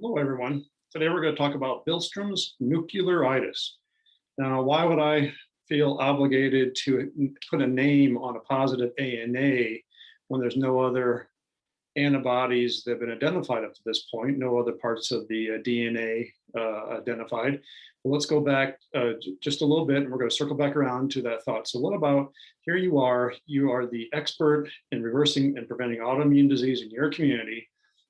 Hello, everyone. Today we're going to talk about Bilstrom's nuclearitis. Now, why would I feel obligated to put a name on a positive ANA when there's no other antibodies that have been identified up to this point, no other parts of the DNA identified? Well, let's go back just a little bit, and we're going to circle back around to that thought. So what about, here you are the expert in reversing and preventing autoimmune disease in your community,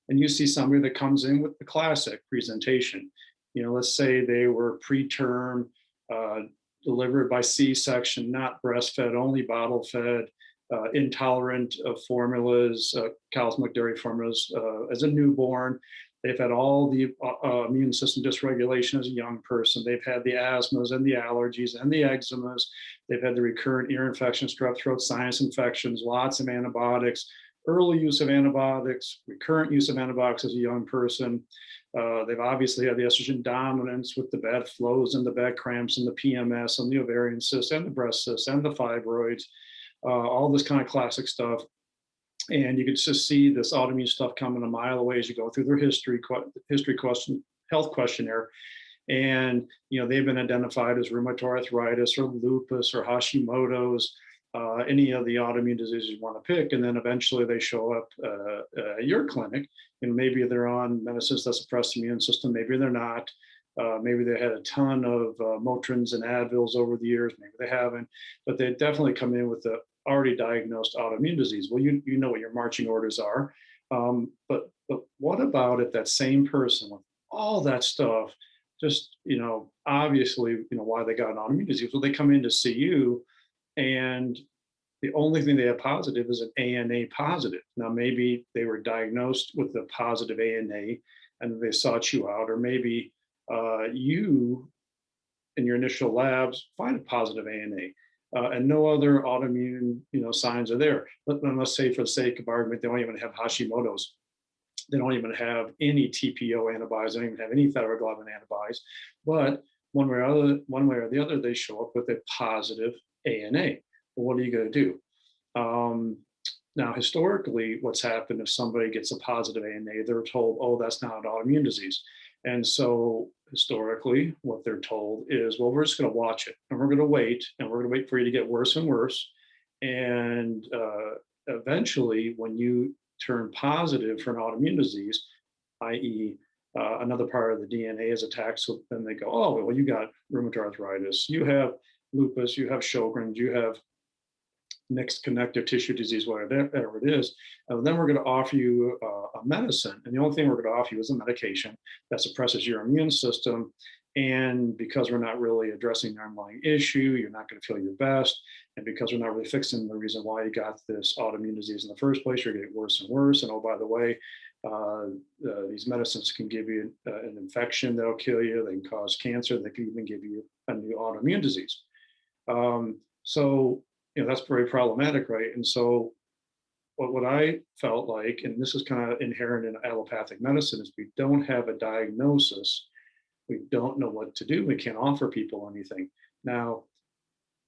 and you see somebody that comes in with the classic presentation. Let's say they were preterm, uh, delivered by C-section, not breastfed, only bottle fed, intolerant of formulas, cow's milk dairy formulas as a newborn. They've had all the immune system dysregulation as a young person. They've had the asthmas and the allergies and the eczemas. They've had the recurrent ear infections, strep throat, sinus infections, lots of antibiotics, early use of antibiotics, recurrent use of antibiotics as a young person. They've obviously had the estrogen dominance with the bad flows and the bad cramps and the PMS and the ovarian cysts and the breast cysts and the fibroids, all this kind of classic stuff. And you could just see this autoimmune stuff coming a mile away as you go through their health questionnaire. And they've been identified as rheumatoid arthritis or lupus or Hashimoto's, any of the autoimmune diseases you want to pick. And then eventually they show up at your clinic, and maybe they're on medicines that suppress the immune system, maybe they're not. Maybe they had a ton of Motrins and Advils over the years, maybe they haven't, but they definitely come in with the already diagnosed autoimmune disease. Well, you know what your marching orders are. But what about if that same person with all that stuff, just, obviously, why they got an autoimmune disease? Well, they come in to see you, and the only thing they have positive is an ANA positive. Now, maybe they were diagnosed with a positive ANA and they sought you out, or maybe you in your initial labs find a positive ANA. And no other autoimmune, signs are there. But let's say, for the sake of argument, they don't even have Hashimoto's. They don't even have any TPO antibodies. They don't even have any thyroglobulin antibodies. But one way or the other, they show up with a positive ANA. Well, what are you going to do? Now, historically, what's happened if somebody gets a positive ANA, they're told, oh, that's not an autoimmune disease. And so historically, what they're told is, well, we're just going to watch it, and we're going to wait, and we're going to wait for you to get worse and worse. And eventually, when you turn positive for an autoimmune disease, i.e., another part of the DNA is attacked, so then they go, oh, well, you got rheumatoid arthritis, you have lupus, you have Sjogren's, you have mixed connective tissue disease, whatever it is. And then we're going to offer you a medicine. And the only thing we're going to offer you is a medication that suppresses your immune system. And because we're not really addressing the underlying issue, you're not going to feel your best. And because we're not really fixing the reason why you got this autoimmune disease in the first place, you're getting worse and worse. And oh, by the way, these medicines can give you an infection that'll kill you. They can cause cancer. They can even give you a new autoimmune disease. So that's very problematic, right? And so what I felt like, and this is kind of inherent in allopathic medicine, is we don't have a diagnosis. We don't know what to do. We can't offer people anything. Now,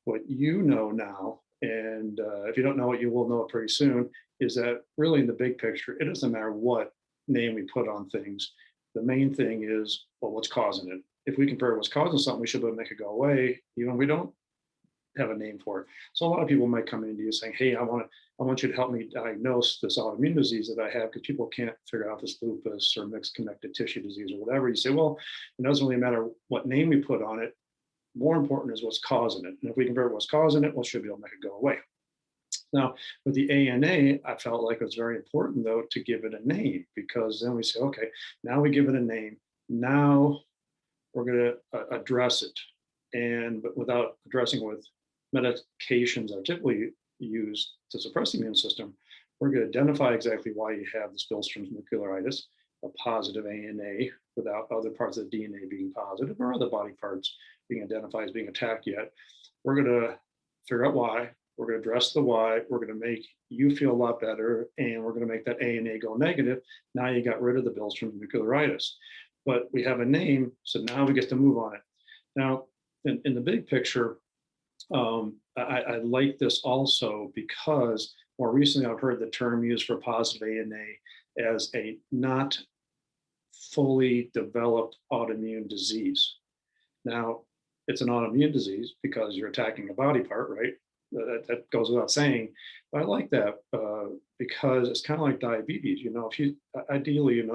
what you know now, and if you don't know it, you will know it pretty soon, is that really in the big picture, it doesn't matter what name we put on things. The main thing is, well, what's causing it? If we can figure out what's causing something, we should be able to make it go away, even if we don't have a name for it. So a lot of people might come into you saying, hey, I want you to help me diagnose this autoimmune disease that I have, because people can't figure out this lupus or mixed connective tissue disease or whatever. You say, well, it doesn't really matter what name we put on it. More important is what's causing it. And if we can figure out what's causing it, we should be able to make it go away. Now, with the ANA, I felt like it was very important, though, to give it a name, because then we say, okay, now we give it a name. Now we're going to address it. But without addressing with medications that are typically used to suppress the immune system, we're going to identify exactly why you have this Bilstrom's nuclearitis, a positive ANA without other parts of the DNA being positive or other body parts being identified as being attacked yet. We're going to figure out why. We're going to address the why. We're going to make you feel a lot better, and we're going to make that ANA go negative. Now you got rid of the Bilstrom's nuclearitis. But we have a name, so now we get to move on it. Now, in the big picture, I like this also because more recently I've heard the term used for positive ANA as a not fully developed autoimmune disease. Now, it's an autoimmune disease because you're attacking a body part, right? That goes without saying. But I like that because it's kind of like diabetes. If you ideally,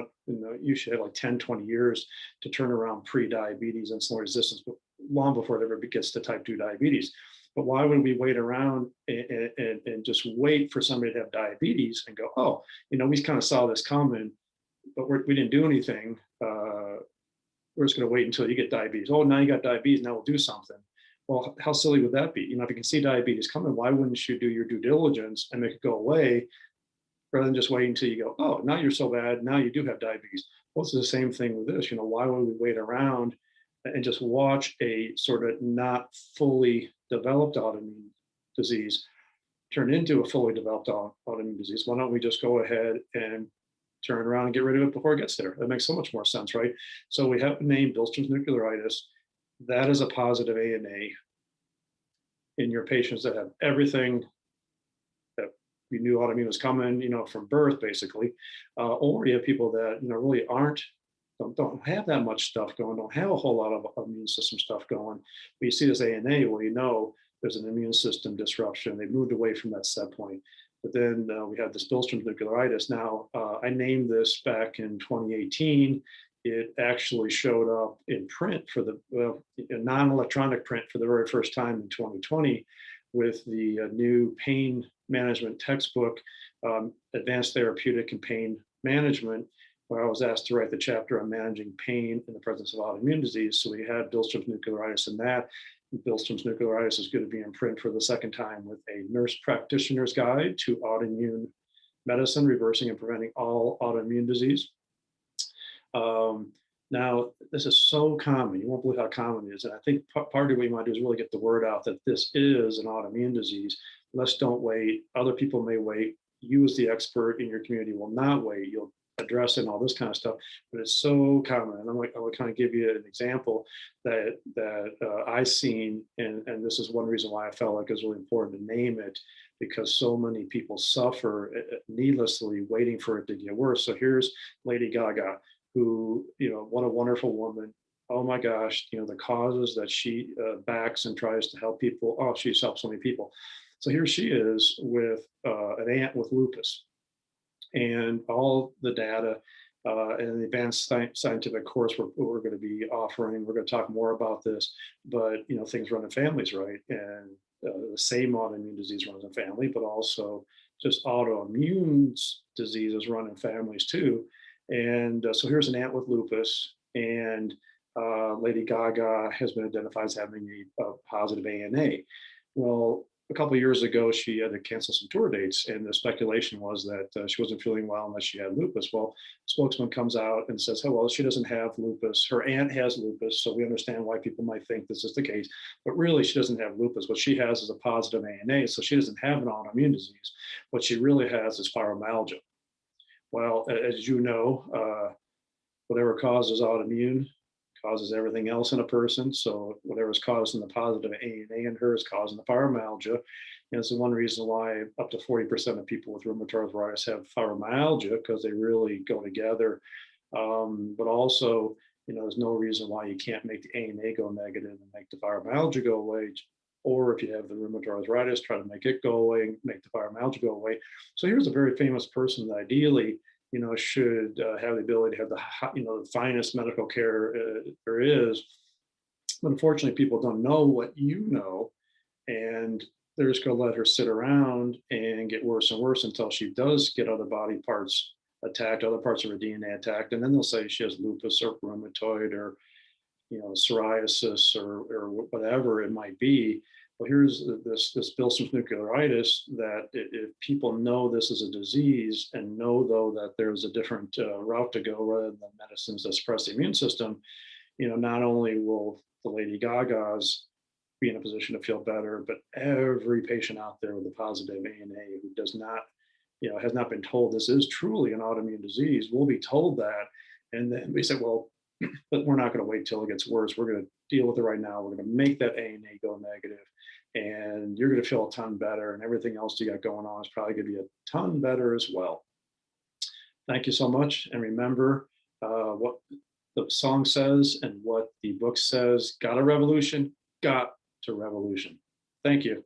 you should have like 10, 20 years to turn around pre-diabetes, insulin resistance, but long before it ever gets to type 2 diabetes. But why would we wait around and just wait for somebody to have diabetes and go, oh, we kind of saw this coming, but we didn't do anything. We're just going to wait until you get diabetes. Oh, now you got diabetes. Now we'll do something. Well, how silly would that be? If you can see diabetes coming, why wouldn't you do your due diligence and make it go away rather than just wait until you go, oh, now you're so bad. Now you do have diabetes. Well, it's the same thing with this. Why would we wait around and just watch a sort of not fully developed autoimmune disease turn into a fully developed autoimmune disease? Why don't we just go ahead and turn around and get rid of it before it gets there? That makes so much more sense, right? So we have named Bilstrom's nuclearitis. That is a positive ANA in your patients that have everything that you knew autoimmune was coming, from birth, basically. Or you have people that, really don't have that much stuff going, don't have a whole lot of immune system stuff going. But you see this ANA, well, there's an immune system disruption. They moved away from that set point. But then we have this Bilstrom's nuclearitis. Now, I named this back in 2018. It actually showed up in print for the non-electronic print for the very first time in 2020 with the new pain management textbook, Advanced Therapeutic and Pain Management, where I was asked to write the chapter on managing pain in the presence of autoimmune disease. So we had Bilstrom's nuclearitis in that. Bilstrom's nuclearitis is going to be in print for the second time with a nurse practitioner's guide to autoimmune medicine, reversing and preventing all autoimmune disease. Now, this is so common. You won't believe how common it is. And I think part of what you want to do is really get the word out that this is an autoimmune disease. Let's don't wait. Other people may wait. You as the expert in your community will not wait. You'll address it and all this kind of stuff, but it's so common. And I will kind of give you an example that I've seen, and this is one reason why I felt like it was really important to name it, because so many people suffer needlessly waiting for it to get worse. So here's Lady Gaga, who, what a wonderful woman. Oh my gosh, the causes that she backs and tries to help people. Oh, she's helped so many people. So here she is with an aunt with lupus, and all the data and the advanced scientific course we're going to be offering. We're going to talk more about this, but things run in families, right? And the same autoimmune disease runs in family, but also just autoimmune diseases run in families too. And so here's an aunt with lupus, and Lady Gaga has been identified as having a positive ANA. Well, a couple of years ago, she had to cancel some tour dates, and the speculation was that she wasn't feeling well unless she had lupus. Well, spokesman comes out and says, oh, well, she doesn't have lupus. Her aunt has lupus, so we understand why people might think this is the case. But really, she doesn't have lupus. What she has is a positive ANA, so she doesn't have an autoimmune disease. What she really has is fibromyalgia. Well, as you know, whatever causes autoimmune causes everything else in a person. So whatever's causing the positive ANA in her is causing the fibromyalgia. And it's the one reason why up to 40% of people with rheumatoid arthritis have fibromyalgia, because they really go together. But also, there's no reason why you can't make the ANA go negative and make the fibromyalgia go away. Or if you have the rheumatoid arthritis, try to make it go away, make the fibromyalgia go away. So here's a very famous person that ideally, should have the ability to have the finest medical care there is. But unfortunately, people don't know what you know, and they're just going to let her sit around and get worse and worse until she does get other body parts attacked, other parts of her DNA attacked, and then they'll say she has lupus or rheumatoid or psoriasis or whatever it might be. Well, here's this Bilstrom's nuclearitis that if people know this is a disease and know, though, that there's a different route to go rather than medicines that suppress the immune system, not only will the Lady Gagas be in a position to feel better, but every patient out there with a positive ANA who does not, has not been told this is truly an autoimmune disease will be told that. And then we say, well, but we're not going to wait till it gets worse. We're going to deal with it right now. We're going to make that ANA go negative, and you're going to feel a ton better, and everything else you got going on is probably going to be a ton better as well. Thank you so much. And remember, what the song says and what the book says. Got a revolution, got to revolution. Thank you.